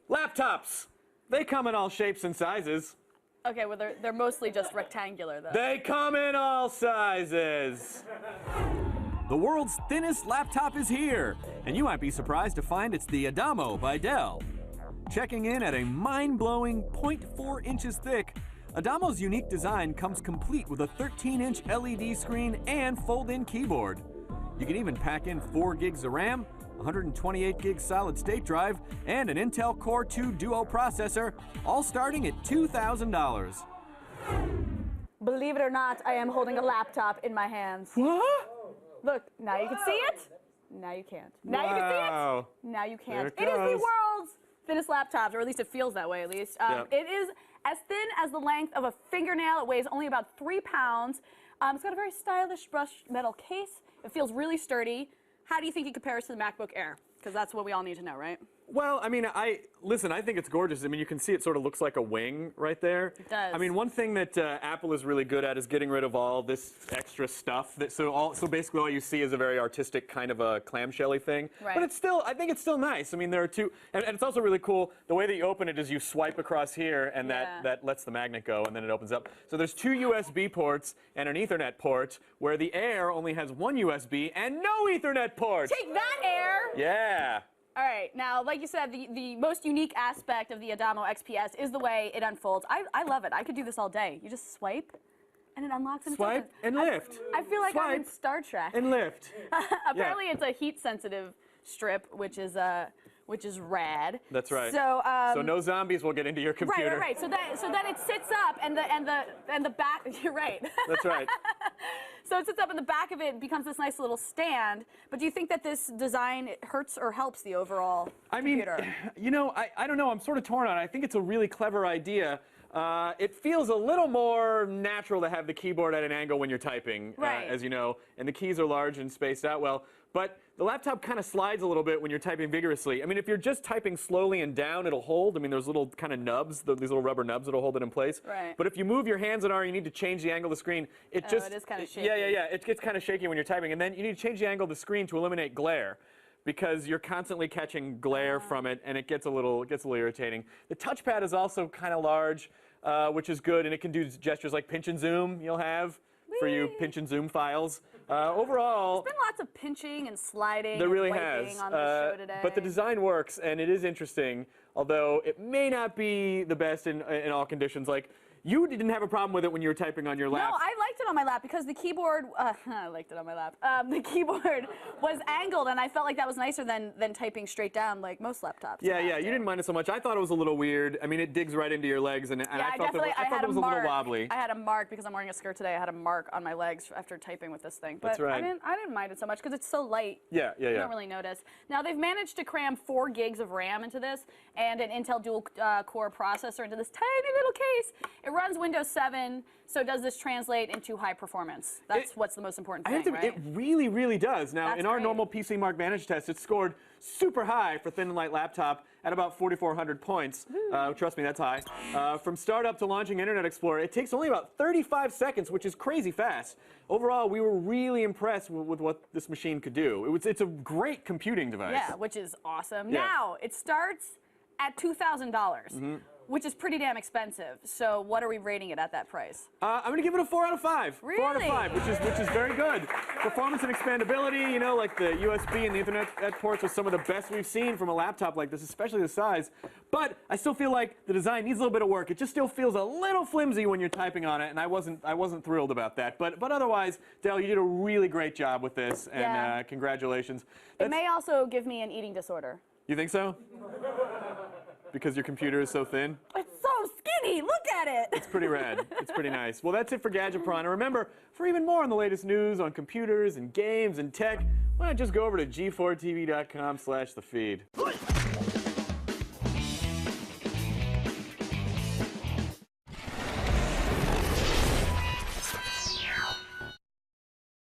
Laptops! They come in all shapes and sizes. Okay, well, they're mostly just rectangular, though. They come in all sizes. The world's thinnest laptop is here, and you might be surprised to find it's the Adamo by Dell. Checking in at a mind-blowing 0.4 inches thick, Adamo's unique design comes complete with a 13-inch LED screen and fold-in keyboard. You can even pack in 4 gigs of RAM, 128 gig solid-state drive, and an Intel Core 2 Duo processor, all starting at $2,000. Believe it or not, I am holding a laptop in my hands. What? Look, now you can see it. Now you can't. Now you can see it. Now you can't. There It it is the goes. world's thinnest laptop, or at least it feels that way, at least. Yep. It is as thin as the length of a fingernail. It weighs only about 3 pounds. It's got a very stylish brushed metal case. It feels really sturdy. How do you think it compares to the MacBook Air? Because that's what we all need to know, right? Well, I mean, I think it's gorgeous. I mean, you can see it sort of looks like a wing right there. It does. I mean, one thing that Apple is really good at is getting rid of all this extra stuff. So basically all you see is a very artistic kind of a clamshell-y thing. Right. But it's still, I think it's still nice. I mean, there are two, and it's also really cool. The way that you open it is you swipe across here, and that lets the magnet go, and then it opens up. So there's 2 USB ports and an Ethernet port, where the Air only has 1 USB and no Ethernet port. Take that, Air! Yeah. All right, now, like you said, the most unique aspect of the Adamo XPS is the way it unfolds. I love it. I could do this all day. You just swipe, and it unlocks and Swipe and lift. I feel like I'm in Swipe Star Trek. and lift. Apparently, it's a heat-sensitive strip, which is rad. That's right. So no zombies will get into your computer. Right. So then it sits up, and the back. You're right. That's right. So it sits up, and the back of it becomes this nice little stand. But do you think that this design hurts or helps the overall computer? I mean, you know, I don't know. I'm sort of torn on it. I think it's a really clever idea. It feels a little more natural to have the keyboard at an angle when you're typing, as you know, and the keys are large and spaced out well. But the laptop kind of slides a little bit when you're typing vigorously. I mean, if you're just typing slowly and down, it'll hold. I mean, there's little kind of nubs, these little rubber nubs that'll hold it in place. Right. But if you move your hands and arm, you need to change the angle of the screen. It is kind of shaky. Yeah. It gets kind of shaky when you're typing. And then you need to change the angle of the screen to eliminate glare, because you're constantly catching glare from it, and it gets a little irritating. The touchpad is also kind of large, which is good, and it can do gestures like pinch and zoom. You'll have for you pinch and zoom files. Overall, there's been lots of pinching and sliding. There really and wiping has. on the show today. But the design works, and it is interesting, although it may not be the best in all conditions. Like, you didn't have a problem with it when you were typing on your lap. No, I liked it on my lap because the keyboard. I liked it on my lap. The keyboard was angled, and I felt like that was nicer than typing straight down like most laptops. Yeah. You didn't mind it so much. I thought it was a little weird. I mean, it digs right into your legs, and I thought it was a little wobbly. I had a mark because I'm wearing a skirt today. I had a mark on my legs after typing with this thing. But That's right. I didn't mind it so much because it's so light. Yeah. You don't really notice. Now they've managed to cram 4 gigs of RAM into this and an Intel dual core processor into this tiny little case. It runs Windows 7. So does this translate into high performance? That's what's the most important thing, right? It really, really does. Now, That's in our great. normal PC Mark Vantage test, it scored super high for thin and light laptop at about 4,400 points. Trust me, that's high. From startup to launching Internet Explorer, it takes only about 35 seconds, which is crazy fast. Overall, we were really impressed with what this machine could do. It's a great computing device. Yeah, which is awesome. Yeah. Now, it starts at $2,000. Which is pretty damn expensive. So what are we rating it at that price? I'm going to give it a 4 out of 5. Really? 4 out of 5, which is very good. Performance and expandability, you know, like the USB and the Ethernet ports are some of the best we've seen from a laptop like this, especially the size. But I still feel like the design needs a little bit of work. It just still feels a little flimsy when you're typing on it, and I wasn't thrilled about that. But otherwise, Dell, you did a really great job with this, and congratulations. It may also give me an eating disorder. You think so? Because your computer is so thin? It's so skinny. Look at it. It's pretty rad. It's pretty nice. Well, that's it for Gadget Prawn. And remember, for even more on the latest news on computers and games and tech, why not just go over to g4tv.com/thefeed.